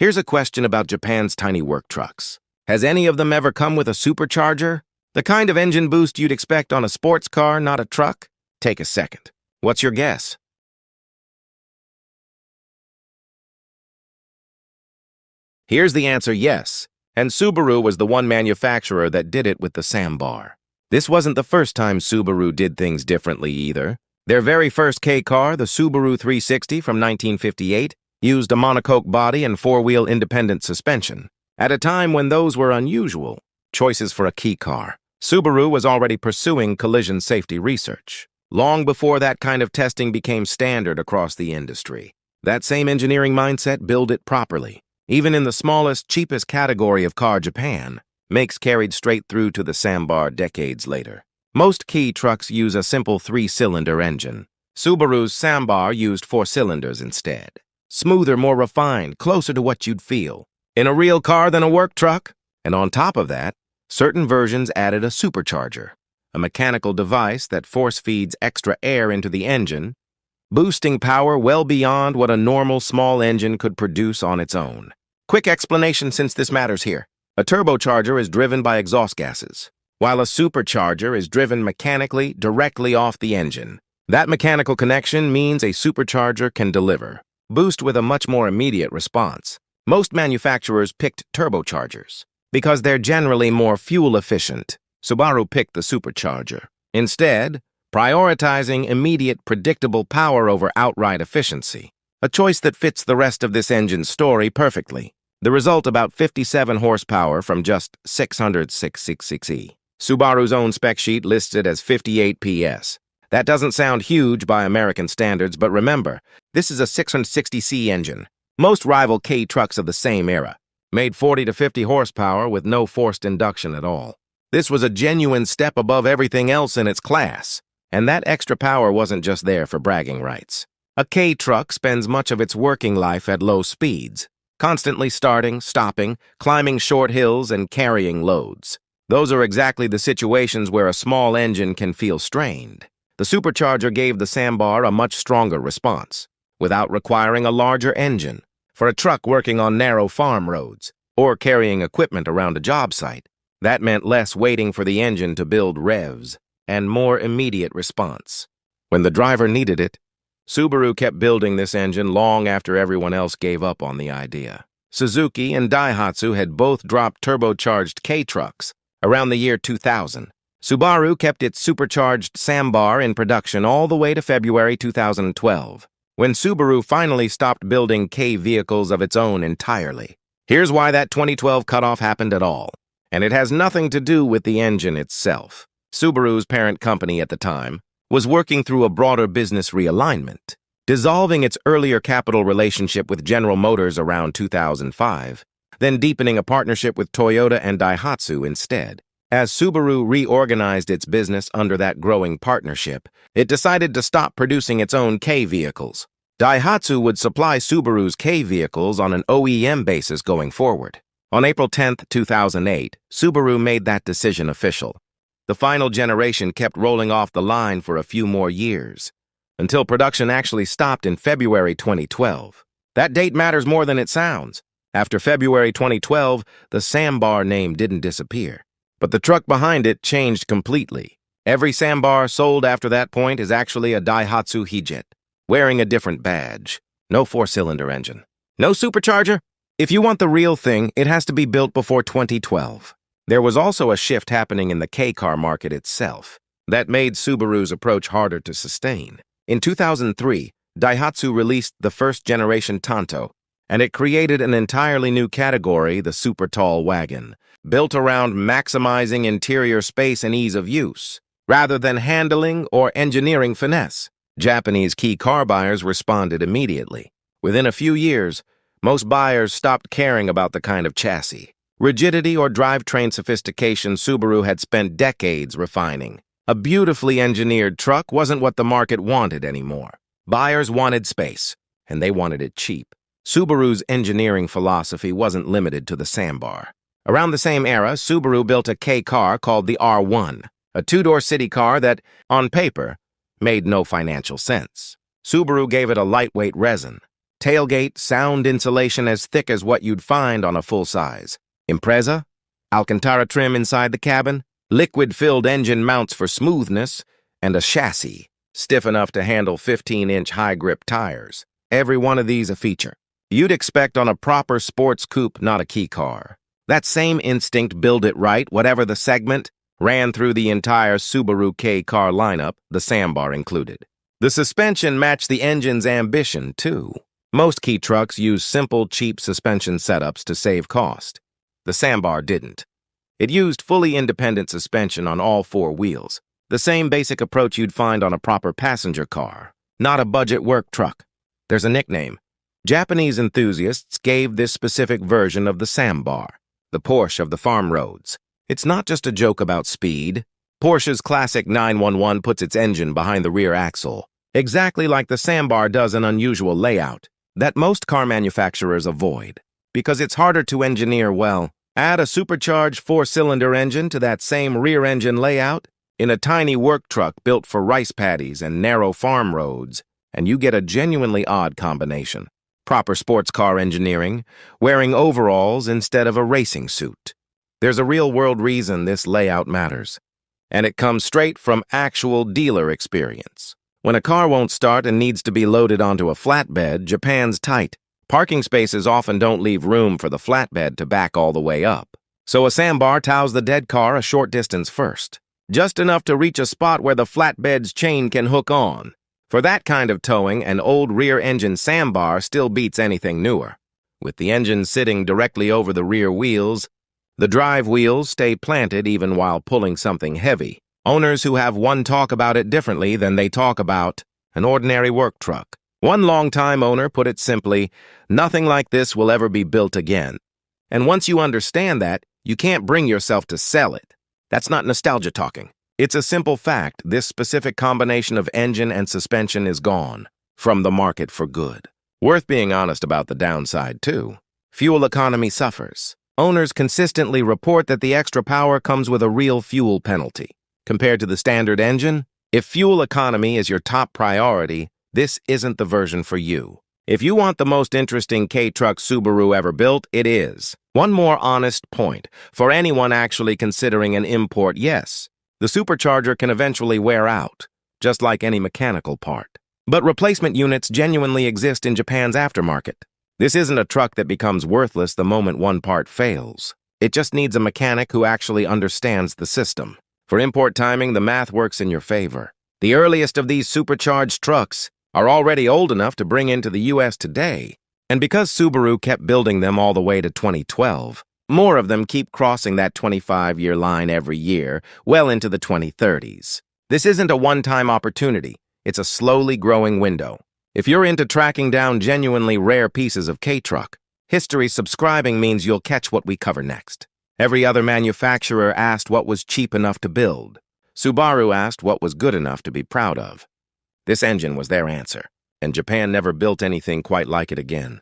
Here's a question about Japan's tiny work trucks. Has any of them ever come with a supercharger? The kind of engine boost you'd expect on a sports car, not a truck? Take a second. What's your guess? Here's the answer: yes. And Subaru was the one manufacturer that did it with the Sambar. This wasn't the first time Subaru did things differently either. Their very first K car, the Subaru 360 from 1958, used a monocoque body and four-wheel independent suspension. At a time when those were unusual choices for a key car, Subaru was already pursuing collision safety research, long before that kind of testing became standard across the industry. That same engineering mindset built it properly. Even in the smallest, cheapest category of car, Japan, makes carried straight through to the Sambar decades later. Most key trucks use a simple three-cylinder engine. Subaru's Sambar used 4 cylinders instead. Smoother, more refined, closer to what you'd feel in a real car than a work truck. And on top of that, certain versions added a supercharger, a mechanical device that force-feeds extra air into the engine, boosting power well beyond what a normal small engine could produce on its own. Quick explanation since this matters here. A turbocharger is driven by exhaust gases, while a supercharger is driven mechanically directly off the engine. That mechanical connection means a supercharger can deliver boost with a much more immediate response. Most manufacturers picked turbochargers because they're generally more fuel efficient. Subaru picked the supercharger, instead prioritizing immediate, predictable power over outright efficiency, a choice that fits the rest of this engine's story perfectly. The result: about 57 horsepower from just 666e. Subaru's own spec sheet lists it as 58 PS. That doesn't sound huge by American standards, but remember, this is a 660c engine. Most rival K trucks of the same era made 40 to 50 horsepower with no forced induction at all. This was a genuine step above everything else in its class, and that extra power wasn't just there for bragging rights. A K truck spends much of its working life at low speeds, constantly starting, stopping, climbing short hills, and carrying loads. Those are exactly the situations where a small engine can feel strained. The supercharger gave the Sambar a much stronger response, without requiring a larger engine. For a truck working on narrow farm roads, or carrying equipment around a job site, that meant less waiting for the engine to build revs, and more immediate response. When the driver needed it, Subaru kept building this engine long after everyone else gave up on the idea. Suzuki and Daihatsu had both dropped turbocharged K trucks around the year 2000. Subaru kept its supercharged Sambar in production all the way to February 2012, when Subaru finally stopped building K vehicles of its own entirely. Here's why that 2012 cutoff happened at all, and it has nothing to do with the engine itself. Subaru's parent company at the time was working through a broader business realignment, dissolving its earlier capital relationship with General Motors around 2005, then deepening a partnership with Toyota and Daihatsu instead. As Subaru reorganized its business under that growing partnership, it decided to stop producing its own K vehicles. Daihatsu would supply Subaru's K vehicles on an OEM basis going forward. On April 10, 2008, Subaru made that decision official. The final generation kept rolling off the line for a few more years, until production actually stopped in February 2012. That date matters more than it sounds. After February 2012, the Sambar name didn't disappear, but the truck behind it changed completely. Every Sambar sold after that point is actually a Daihatsu Hijet, wearing a different badge. No 4-cylinder engine. No supercharger? If you want the real thing, it has to be built before 2012. There was also a shift happening in the K-car market itself that made Subaru's approach harder to sustain. In 2003, Daihatsu released the first-generation Tanto, and it created an entirely new category, the super tall wagon, built around maximizing interior space and ease of use, rather than handling or engineering finesse. Japanese key car buyers responded immediately. Within a few years, most buyers stopped caring about the kind of chassis, rigidity, or drivetrain sophistication Subaru had spent decades refining. A beautifully engineered truck wasn't what the market wanted anymore. Buyers wanted space, and they wanted it cheap. Subaru's engineering philosophy wasn't limited to the Sambar. Around the same era, Subaru built a K car called the R1, a two-door city car that, on paper, made no financial sense. Subaru gave it a lightweight resin, Tailgate, sound insulation as thick as what you'd find on a full-size Impreza, Alcantara trim inside the cabin, liquid-filled engine mounts for smoothness, and a chassis stiff enough to handle 15-inch high-grip tires. Every one of these a feature you'd expect on a proper sports coupe, not a key car. That same instinct, build it right, whatever the segment, ran through the entire Subaru K-car lineup, the Sambar included. The suspension matched the engine's ambition, too. Most key trucks use simple, cheap suspension setups to save cost. The Sambar didn't. It used fully independent suspension on all four wheels, the same basic approach you'd find on a proper passenger car, not a budget work truck. There's a nickname. Japanese enthusiasts gave this specific version of the Sambar the Porsche of the farm roads. It's not just a joke about speed. Porsche's classic 911 puts its engine behind the rear axle, exactly like the Sambar does, an unusual layout that most car manufacturers avoid because it's harder to engineer well. Add a supercharged four-cylinder engine to that same rear engine layout in a tiny work truck built for rice paddies and narrow farm roads, and you get a genuinely odd combination. Proper sports car engineering, wearing overalls instead of a racing suit. There's a real-world reason this layout matters, and it comes straight from actual dealer experience. When a car won't start and needs to be loaded onto a flatbed, Japan's tight. Parking spaces often don't leave room for the flatbed to back all the way up. So a Sambar tows the dead car a short distance first, just enough to reach a spot where the flatbed's chain can hook on. For that kind of towing, an old rear-engine Sambar still beats anything newer. With the engine sitting directly over the rear wheels, the drive wheels stay planted even while pulling something heavy. Owners who have one talk about it differently than they talk about an ordinary work truck. One longtime owner put it simply, nothing like this will ever be built again. And once you understand that, you can't bring yourself to sell it. That's not nostalgia talking. It's a simple fact. This specific combination of engine and suspension is gone from the market for good. Worth being honest about the downside, too. Fuel economy suffers. Owners consistently report that the extra power comes with a real fuel penalty. Compared to the standard engine, if fuel economy is your top priority, this isn't the version for you. If you want the most interesting K-truck Subaru ever built, it is. One more honest point. For anyone actually considering an import, yes, the Supercharger can eventually wear out, just like any mechanical part. But replacement units genuinely exist in Japan's aftermarket. This isn't a truck that becomes worthless the moment one part fails. It just needs a mechanic who actually understands the system. For import timing, the math works in your favor. The earliest of these supercharged trucks are already old enough to bring into the U.S. today. And because Subaru kept building them all the way to 2012, more of them keep crossing that 25-year line every year, well into the 2030s. This isn't a one-time opportunity. It's a slowly growing window. If you're into tracking down genuinely rare pieces of K-truck, history subscribing means you'll catch what we cover next. Every other manufacturer asked what was cheap enough to build. Subaru asked what was good enough to be proud of. This engine was their answer, and Japan never built anything quite like it again.